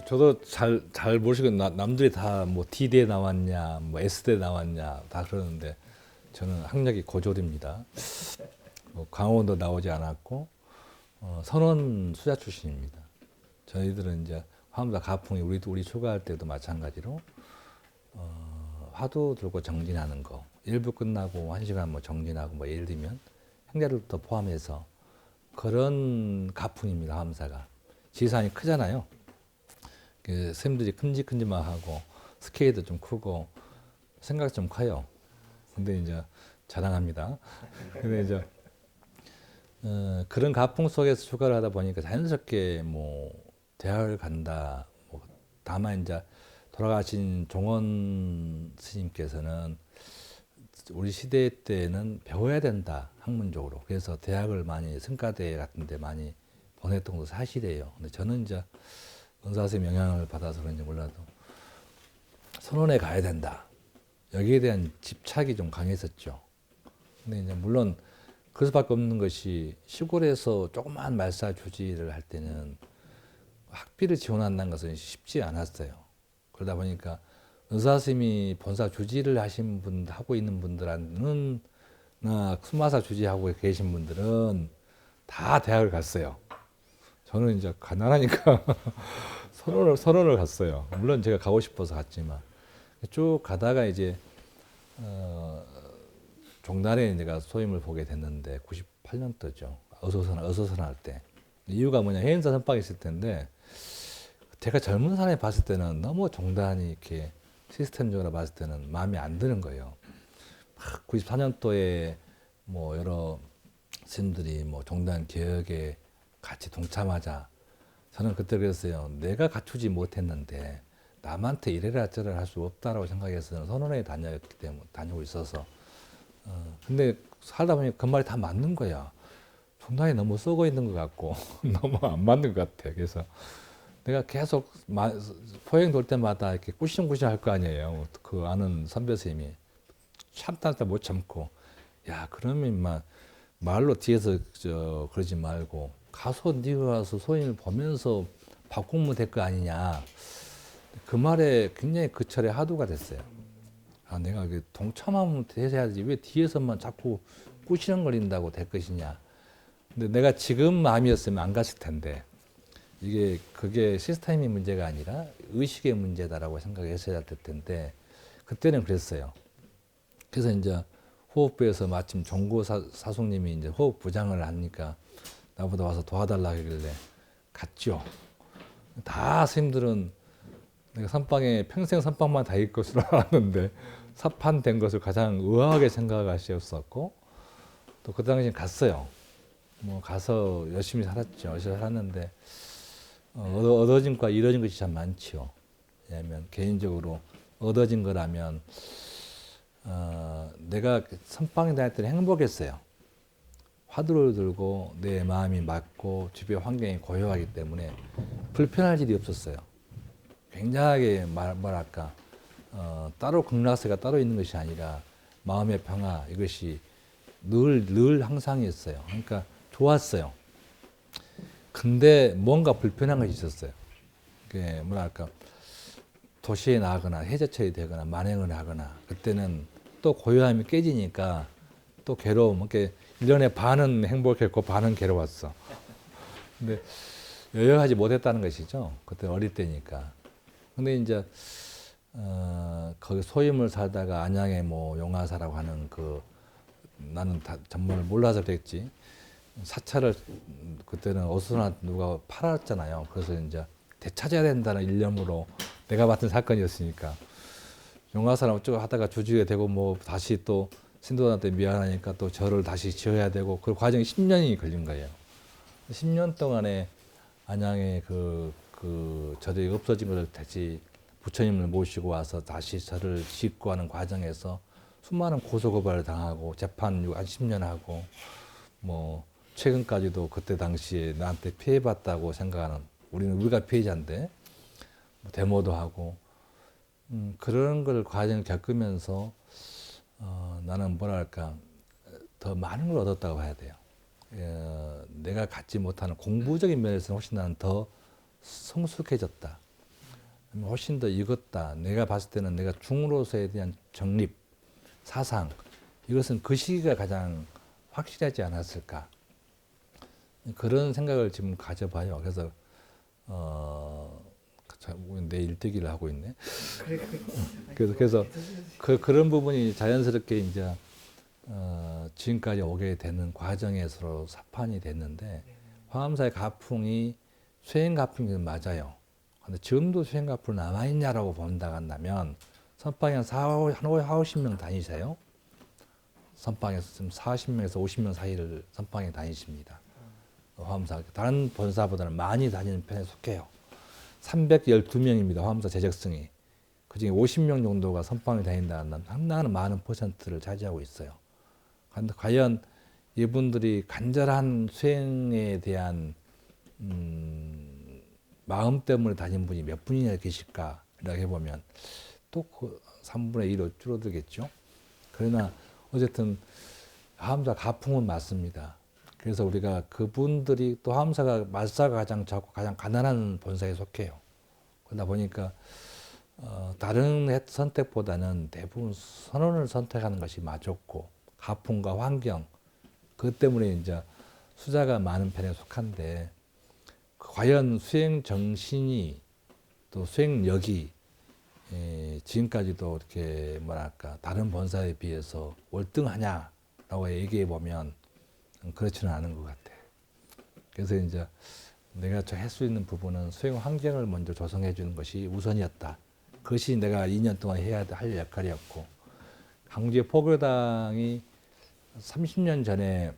저도 잘 모르시고 남들이 다 뭐 D대 나왔냐, 뭐 S대 나왔냐 다 그러는데 저는 학력이 고졸입니다. 뭐 강원도 나오지 않았고 선원 수자 출신입니다. 저희들은 이제 화엄사 가풍이 우리 출가할 때도 마찬가지로 화두 들고 정진하는 거 1부 끝나고 1시간 뭐 정진하고 뭐 예를 들면 행자들부터 포함해서 그런 가풍입니다. 화엄사가 지산이 크잖아요. 그 쌤들이 큼직큼직하고 스케일도 좀 크고 생각 좀 커요. 근데 이제 자랑합니다. 근데 이제 그런 가풍 속에서 출가를 하다 보니까 자연스럽게 뭐 대학을 간다. 뭐 다만 이제 돌아가신 종원 스님께서는 우리 시대 때는 배워야 된다 학문적으로. 그래서 대학을 많이 성가대 같은 데 많이 보냈던 것도 사실이에요. 근데 저는 이제 은사스님 영향을 받아서 그런지 몰라도 선원에 가야 된다. 여기에 대한 집착이 좀 강했었죠. 근데 이제 물론 그럴 수밖에 없는 것이 시골에서 조그만 말사 주지를 할 때는 학비를 지원한다는 것은 쉽지 않았어요. 그러다 보니까 은사스님이 본사 주지를 하신 분 하고 있는 분들은 나 수마사 주지하고 계신 분들은 다 대학을 갔어요. 저는 이제 가난하니까 선원을 갔어요. 물론 제가 가고 싶어서 갔지만 쭉 가다가 이제 종단에 내가 소임을 보게 됐는데 98년도죠. 어서선할 때. 이유가 뭐냐 해인사 선방에 있을 텐데 제가 젊은 사람이 봤을 때는 너무 종단이 이렇게 시스템적으로 봤을 때는 마음에 안 드는 거예요. 94년도에 뭐 여러 스님들이 뭐 종단 개혁에 같이 동참하자. 저는 그때 그랬어요. 내가 갖추지 못했는데 남한테 이래라 저래라 할 수 없다라고 생각해서 선원에 다녔기 때문에 다니고 있어서 근데 살다 보니 그 말이 다 맞는 거야. 종단이 너무 썩어 있는 것 같고 너무 안 맞는 것 같아. 그래서 내가 계속 포행 돌 때마다 이렇게 꾸시렁꾸시렁 할 거 아니에요. 그 아는 선배 선생님이 참다 못 참고 야 그러면 인마 말로 뒤에서 그러지 말고 가서 네가 가서 소인을 보면서 밥 공부 될 거 아니냐. 그 말에 굉장히 그 철에 하도가 됐어요. 아, 내가 동참하면 해야지 왜 뒤에서만 자꾸 꾸시렁거린다고 될 것이냐. 근데 내가 지금 마음이었으면 안 갔을 텐데 그게 시스템의 문제가 아니라 의식의 문제다라고 생각했어야 될 텐데 그때는 그랬어요. 그래서 이제 호흡부에서 마침 종고 사숙님이 이제 호흡 부장을 하니까 나보다 와서 도와달라 하길래 갔죠. 다 스님들은 내가 선방에 평생 선방만 다닐 것으로 알았는데 사판된 것을 가장 의아하게 생각하셨었고 또 그 당시에 갔어요. 뭐 가서 열심히 살았죠. 열심히 살았는데 얻어진 과 잃어진 것이 참 많죠. 왜냐하면 개인적으로 얻어진 거라면 내가 선방에 다닐 때는 행복했어요. 화두를 들고 내 마음이 맞고 주변 환경이 고요하기 때문에 불편할 일이 없었어요. 굉장하게 뭐랄까 따로 극락세가 따로 있는 것이 아니라 마음의 평화 이것이 늘 항상이었어요. 그러니까 좋았어요. 근데 뭔가 불편한 것이 있었어요. 그게 뭐랄까 도시에 나가거나 해제철이 되거나 만행을 하거나 그때는 또 고요함이 깨지니까 또 괴로움. 이렇게 1년에 반은 행복했고 반은 괴로웠어. 근데 여행하지 못했다는 것이죠. 그때 어릴 때니까. 근데 이제 거기 소임을 살다가 안양에 뭐 용화사라고 하는 나는 전문을 몰라서 그랬지. 사찰을 그때는 어수선한 누가 팔았잖아요. 그래서 이제 되찾아야 된다는 일념으로 내가 맡은 사건이었으니까 용화사람 쭉 하다가 주주게 되고 뭐 다시 또 신도한테 미안하니까 또 절을 다시 지어야 되고 그 과정이 10년이 걸린 거예요. 10년 동안에 안양에 절이 없어진 것을 다시 부처님을 모시고 와서 다시 절을 짓고 하는 과정에서 수많은 고소고발을 당하고 재판 한 10년 하고 뭐 최근까지도 그때 당시에 나한테 피해봤다고 생각하는 우리가 피해자인데 뭐 데모도 하고 그런 걸 과정을 겪으면서 나는 뭐랄까 더 많은 걸 얻었다고 봐야 돼요. 내가 갖지 못하는 공부적인 면에서는 훨씬 나는 더 성숙해졌다. 훨씬 더 익었다. 내가 봤을 때는 내가 중으로서에 대한 정립, 사상, 이것은 그 시기가 가장 확실하지 않았을까. 그런 생각을 지금 가져봐요. 그래서 내 일대기를 하고 있네. 그래서 그런 부분이 자연스럽게 이제 지금까지 오게 되는 과정에서 사판이 됐는데 화엄사의 가풍이 수행 가풍이 맞아요. 근데 지금도 수행 가풍 남아있냐라고 본다 한다면 선방에 한 50명 다니세요. 선방에서 지금 40명에서 50명 사이를 선방에 다니십니다. 화엄사 다른 본사보다는 많이 다니는 편에 속해요. 312명입니다. 화엄사 재적성이. 그중에 50명 정도가 선방에 다닌다 한다면 상당히 많은 퍼센트를 차지하고 있어요. 그런데 과연 이분들이 간절한 수행에 대한 마음 때문에 다닌 분이 몇 분이나 계실까 이렇게 해보면 또 그 3분의 1로 줄어들겠죠. 그러나 어쨌든 화엄사 가풍은 맞습니다. 그래서 우리가 그분들이 또 화엄사가 말사가 가장 작고 가장 가난한 본사에 속해요. 그러다 보니까 다른 선택보다는 대부분 선언을 선택하는 것이 맞았고 가풍과 환경 그 때문에 이제 수자가 많은 편에 속한데 과연 수행 정신이 또 수행력이 지금까지도 이렇게 뭐랄까 다른 본사에 비해서 월등하냐라고 얘기해 보면 그렇지는 않은 것 같아요. 그래서 이제 내가 할 수 있는 부분은 수행 환경을 먼저 조성해 주는 것이 우선이었다. 그것이 내가 2년 동안 해야 할 역할이었고 강주의 포교당이 30년 전에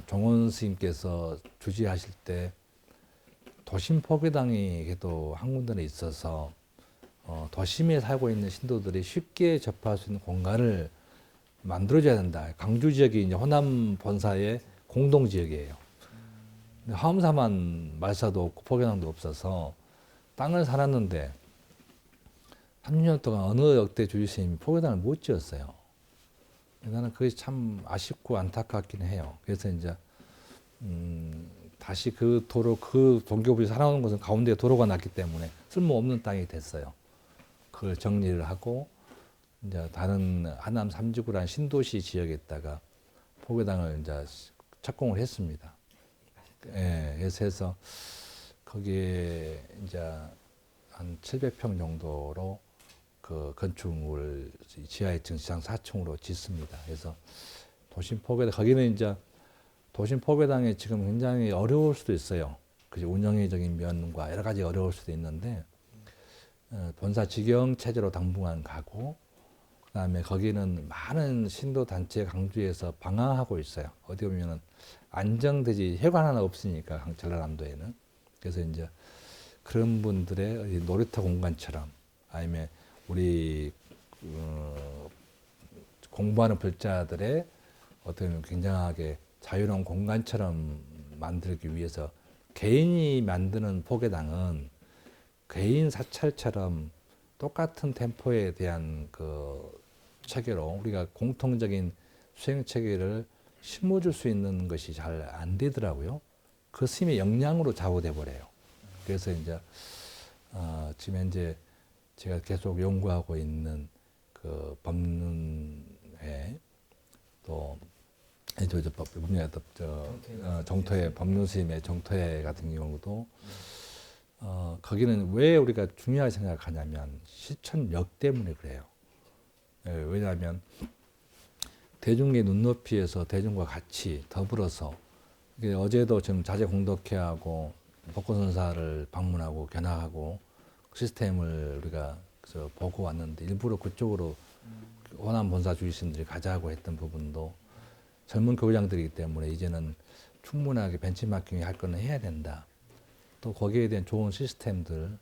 종원 스님께서 주지하실 때 도심 포교당이 그래도 한 군데는 있어서 도심에 살고 있는 신도들이 쉽게 접할 수 있는 공간을 만들어줘야 된다. 강주 지역이 이제 호남 본사의 공동 지역이에요. 화엄사만 말사도 없고 포교당도 없어서 땅을 살았는데 30년 동안 어느 역대 주지스님이 포교당을 못 지었어요. 나는 그게 참 아쉽고 안타깝긴 해요. 그래서 이제 다시 그 도로 그 동교부에 살아오는 것은 가운데 도로가 났기 때문에 쓸모없는 땅이 됐어요. 그걸 정리를 하고 이제 다른 하남 삼지구라는 신도시 지역에다가 포교당을 이제 착공을 했습니다. 예, 그래서 해서 거기에 이제 한 700평 정도로 그 건축물 지하 2층 지상 4층으로 짓습니다. 그래서 도심 포교당 거기는 이제 도심 포교당에 지금 굉장히 어려울 수도 있어요. 그 운영적인 면과 여러 가지 어려울 수도 있는데 본사 직영 체제로 당분간 가고 그다음에 거기는 많은 신도 단체 강주에서 방황하고 있어요. 어디 보면은 안정되지 혈관 하나 없으니까 전라남도에는 그래서 이제 그런 분들의 놀이터 공간처럼 아니면 우리 공부하는 불자들의 어떻게 보면 굉장하게 자유로운 공간처럼 만들기 위해서 개인이 만드는 포교당은 개인 사찰처럼 똑같은 템포에 대한 그 체계로 우리가 공통적인 수행 체계를 심어줄 수 있는 것이 잘 안 되더라고요. 그 스님의 역량으로 좌우돼 버려요. 그래서 이제 지금 현재 제가 계속 연구하고 있는 그 법륜회 또 정토회 법륜 스님의 정토회 같은 경우도 거기는 왜 우리가 중요하게 생각하냐면 실천력 때문에 그래요. 왜냐하면 대중의 눈높이에서 대중과 같이 더불어서 어제도 지금 자재 공덕회하고 법고선사를 방문하고 견학하고 시스템을 우리가 보고 왔는데 일부러 그쪽으로 호남 본사 주지스님들이 가자고 했던 부분도 젊은 교장들이기 때문에 이제는 충분하게 벤치마킹 할 거는 해야 된다. 또 거기에 대한 좋은 시스템들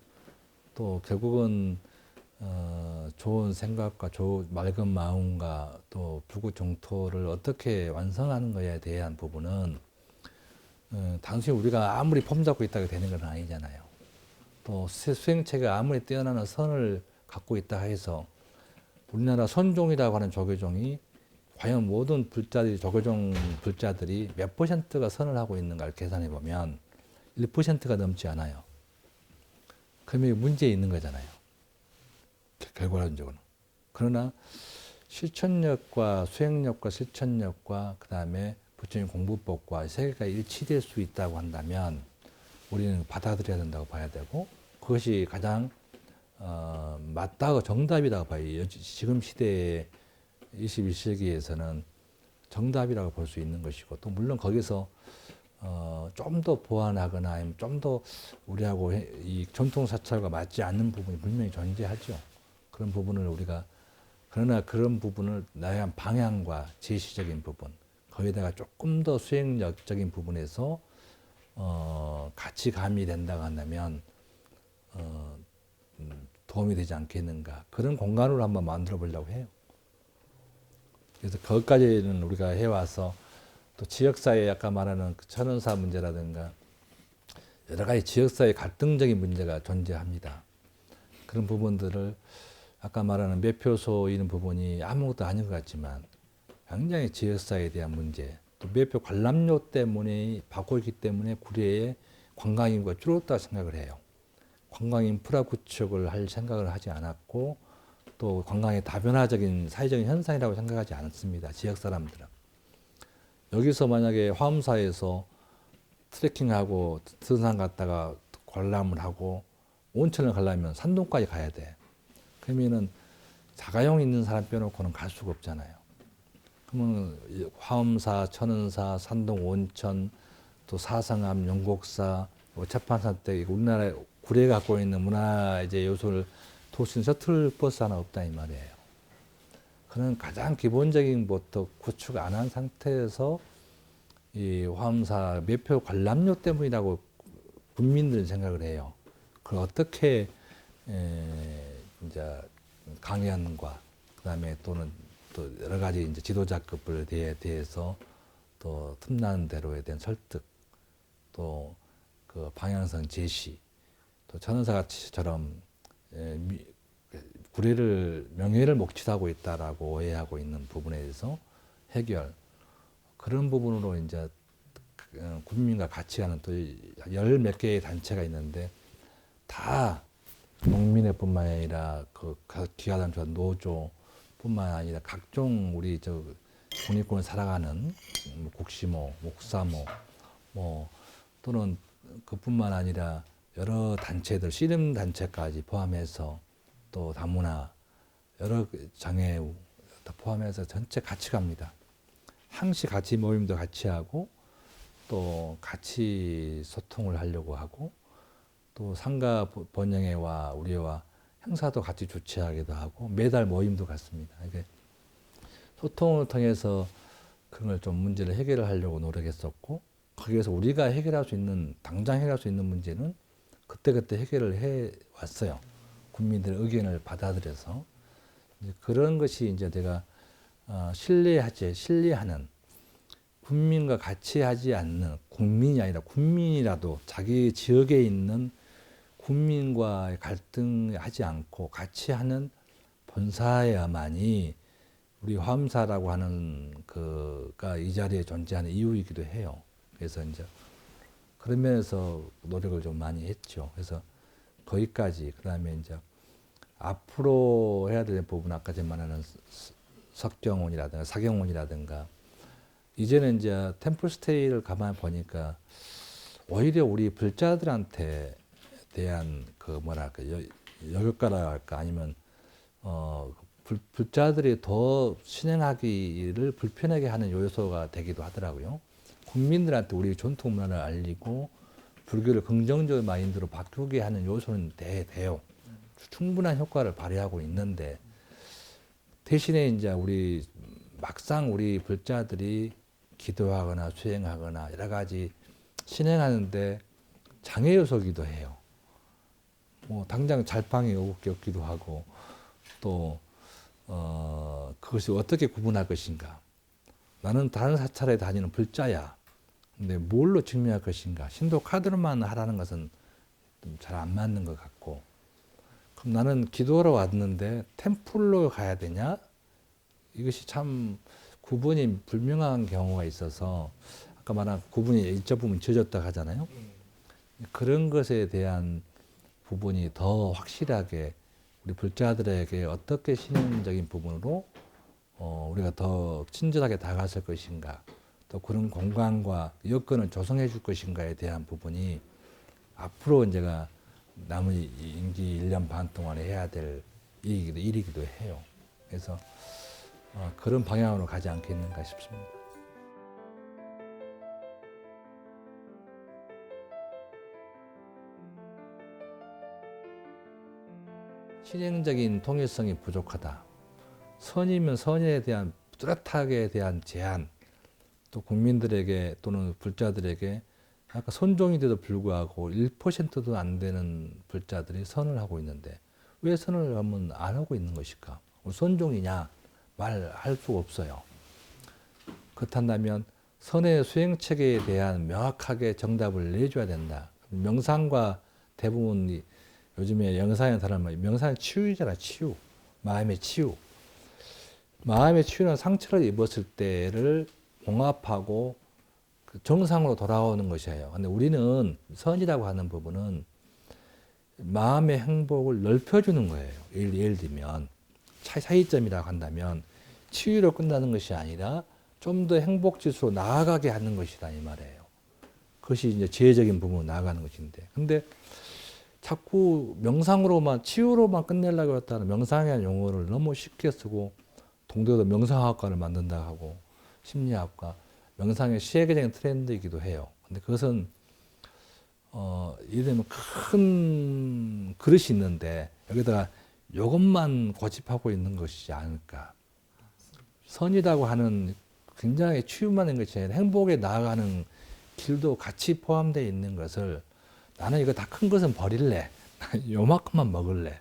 또 결국은 좋은 생각과 맑은 마음과 또 불구 정토를 어떻게 완성하는 것에 대한 부분은 단순히 우리가 아무리 폼 잡고 있다고 되는 건 아니잖아요. 또 수행체가 아무리 뛰어나는 선을 갖고 있다 해서 우리나라 선종이라고 하는 조계종이 과연 모든 불자들이 조계종 불자들이 몇 %가 선을 하고 있는가를 계산해 보면 1%가 넘지 않아요. 그러면 문제 있는 거잖아요. 결과론적으로는. 그러나 실천력과 수행력과 실천력과 그 다음에 부처님 공부법과 세 개가 일치될 수 있다고 한다면 우리는 받아들여야 된다고 봐야 되고 그것이 가장 맞다고 정답이라고 봐요. 지금 시대의 21세기에서는 정답이라고 볼 수 있는 것이고 또 물론 거기서 좀 더 보완하거나 아니면 좀 더 우리하고 이 전통 사찰과 맞지 않는 부분이 분명히 존재하죠. 그런 부분을 우리가 그러나 그런 부분을 나의 한 방향과 제시적인 부분 거기다가 조금 더 수행력적인 부분에서 같이 가미된다고 한다면 도움이 되지 않겠는가 그런 공간으로 한번 만들어 보려고 해요. 그래서 거기까지는 우리가 해와서 또 지역사회 아까 말하는 그 천은사 문제라든가 여러 가지 지역사회 갈등적인 문제가 존재합니다. 그런 부분들을 아까 말하는 매표소 이런 부분이 아무것도 아닌 것 같지만 굉장히 지역사회에 대한 문제 또 매표 관람료 때문에 받고 있기 때문에 구례에 관광인구가 줄었다고 생각을 해요. 관광 인프라 구축을 할 생각을 하지 않았고 또 관광의 다변화적인 사회적인 현상이라고 생각하지 않습니다. 지역 사람들은. 여기서 만약에 화엄사에서 트레킹하고 등산 갔다가 관람을 하고 온천을 가려면 산동까지 가야 돼. 그러면은 자가용 있는 사람 빼놓고는 갈 수가 없잖아요. 그러면 화엄사, 천은사, 산동 온천, 또 사상암, 용곡사, 채판산 때 우리나라 구례가 갖고 있는 문화 이제 요소를 도시는 셔틀버스 하나 없다 이 말이에요. 그런 가장 기본적인 것도 구축 안 한 상태에서 이 화엄사 매표 관람료 때문이라고 국민들은 생각을 해요. 그걸 어떻게 이제 강연과 그다음에 또는 또 여러 가지 이제 지도자급을 대해서 또 틈나는 대로에 대한 설득 또 그 방향성 제시 또 천은사같이처럼 구례를 명예를 목취하고 있다라고 오해하고 있는 부분에 대해서 해결 그런 부분으로 이제 국민과 같이 하는 또 열 몇 개의 단체가 있는데 다 농민회뿐만 아니라 그 기아단체 노조뿐만 아니라 각종 우리 저 국립공원을 살아가는 국시모, 목사모 뭐 또는 그뿐만 아니라 여러 단체들 씨름 단체까지 포함해서 또 다문화 여러 장애우 다 포함해서 전체 같이 갑니다. 항시 같이 모임도 같이 하고 또 같이 소통을 하려고 하고 또 상가 번영회와 우리와 행사도 같이 주최하기도 하고 매달 모임도 갖습니다. 이게 소통을 통해서 그런 걸 좀 문제를 해결을 하려고 노력했었고 거기에서 우리가 해결할 수 있는 당장 해결할 수 있는 문제는 그때그때 해결을 해 왔어요. 국민들의 의견을 받아들여서 이제 그런 것이 이제 내가 신뢰하는 국민과 같이 하지 않는 국민이 아니라 국민이라도 자기 지역에 있는 국민과의 갈등하지 않고 같이 하는 본사야만이 우리 화엄사라고 하는 그가 이 자리에 존재하는 이유이기도 해요. 그래서 이제 그런 면에서 노력을 좀 많이 했죠. 그래서 거기까지 그다음에 이제 앞으로 해야 될 부분 아까 제가 말하는 석경원이라든가 사경원이라든가 이제는 이제 템플스테이를 가만히 보니까 오히려 우리 불자들한테 대한 그 뭐랄까 여격가라 할까 아니면 불자들이 더 신행하기를 불편하게 하는 요소가 되기도 하더라고요. 국민들한테 우리 전통 문화를 알리고 불교를 긍정적 마인드로 바꾸게 하는 요소는 돼요. 충분한 효과를 발휘하고 있는데 대신에 이제 우리 막상 우리 불자들이 기도하거나 수행하거나 여러 가지 신행하는데 장애 요소기도 해요. 뭐 당장 잘방이 없기도 하고 또 그것이 어떻게 구분할 것인가. 나는 다른 사찰에 다니는 불자야. 근데 뭘로 증명할 것인가. 신도 카드로만 하라는 것은 잘 안 맞는 것 같고 그럼 나는 기도하러 왔는데 템플로 가야 되냐? 이것이 참 구분이 불명확한 경우가 있어서 아까 말한 구분이 일정 부분 지어졌다 하잖아요. 그런 것에 대한 부분이 더 확실하게 우리 불자들에게 어떻게 신앙적인 부분으로 우리가 더 친절하게 다가설 것인가, 또 그런 공간과 여건을 조성해 줄 것인가에 대한 부분이 앞으로 제가 남은 임기 1년 반 동안에 해야 될 일이기도 해요. 그래서 그런 방향으로 가지 않겠는가 싶습니다. 실행적인 통일성이 부족하다. 선이면 선에 대한 뚜렷하게 대한 제한, 또 국민들에게 또는 불자들에게 아까 선종인데도 불구하고 1%도 안 되는 불자들이 선을 하고 있는데 왜 선을 하면 안 하고 있는 것일까? 선종이냐? 말할 수 없어요. 그렇다면 선의 수행 체계에 대한 명확하게 정답을 내줘야 된다. 명상과 대부분 요즘에 영상에 다른 명상은 치유잖아, 치유. 마음의 치유. 마음의 치유는 상처를 입었을 때를 봉합하고 정상으로 돌아오는 것이에요. 근데 우리는 선이라고 하는 부분은 마음의 행복을 넓혀주는 거예요. 예를 들면 차이점이라고 한다면 치유로 끝나는 것이 아니라 좀 더 행복 지수로 나아가게 하는 것이다 이 말이에요. 그것이 이제 지혜적인 부분으로 나아가는 것인데, 근데 자꾸 명상으로만 치유로만 끝내려고 했다는 명상이라는 용어를 너무 쉽게 쓰고 동대도 명상학과를 만든다 하고 심리학과 명상의 시혜적인 트렌드이기도 해요. 근데 그것은 이러면 큰 그릇이 있는데 여기다가 이것만 고집하고 있는 것이지 않을까. 선이라고 하는 굉장히 치유만 있는 것이 아니라 행복에 나아가는 길도 같이 포함되어 있는 것을 나는 이거 다 큰 것은 버릴래. 요만큼만 먹을래.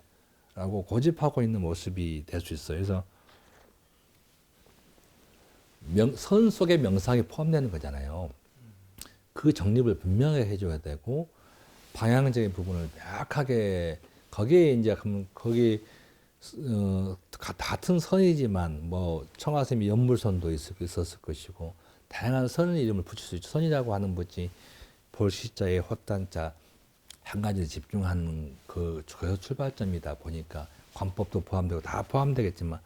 라고 고집하고 있는 모습이 될 수 있어요. 그래서 선 속에 명상이 포함되는 거잖아요. 그 정립을 분명하게 해줘야 되고 방향적인 부분을 명확하게 거기에 이제 거기 같은 선이지만 뭐 청아쌤이 연물선도 있었을 것이고 다양한 선 이름을 붙일 수 있죠. 선이라고 하는 것이 볼시자의 헛단자 한 가지에 집중하는 그 출발점이다 보니까 관법도 포함되고 다 포함되겠지만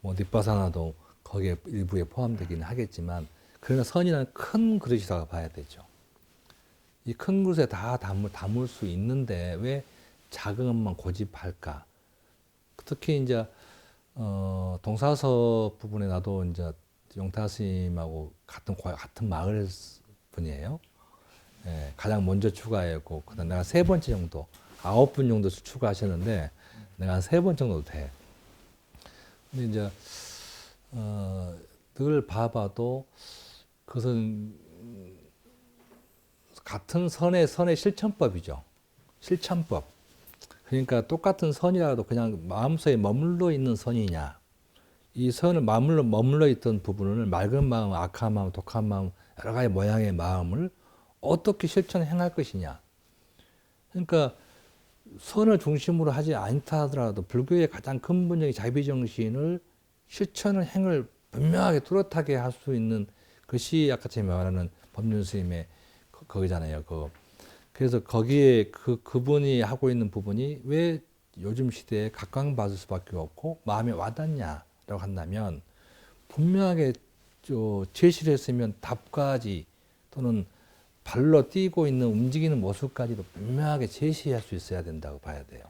뭐 뒷바사나도 거기에 일부에 포함되기는 하겠지만 그러나 선이라는 큰 그릇이라고 봐야 되죠. 이 큰 그릇에 다 담을 수 있는데 왜 작은 것만 고집할까? 특히 이제 동사서 부분에 나도 이제 용타 스님하고 같은 마을 분이에요. 예, 가장 먼저 추가했고 그다음 내가 3번째 정도 9분 정도 추가하셨는데 내가 한 3번 정도 돼. 근데 이제 늘 봐봐도 그것은 같은 선의 실천법이죠. 실천법. 그러니까 똑같은 선이라도 그냥 마음속에 머물러 있는 선이냐. 이 선을 머물러 있던 부분을 맑은 마음, 악한 마음, 독한 마음, 여러 가지 모양의 마음을 어떻게 실천 행할 것이냐. 그러니까 선을 중심으로 하지 않다 하더라도 불교의 가장 근본적인 자비정신을 실천을 행을 분명하게 뚜렷하게 할 수 있는 것이 아까 제가 말하는 법륜 스님의 거기잖아요. 그래서 거기에 그분이 하고 있는 부분이 왜 요즘 시대에 각광받을 수밖에 없고 마음에 와닿냐라고 한다면 분명하게 제시를 했으면 답까지 또는 발로 뛰고 있는 움직이는 모습까지도 분명하게 제시할 수 있어야 된다고 봐야 돼요.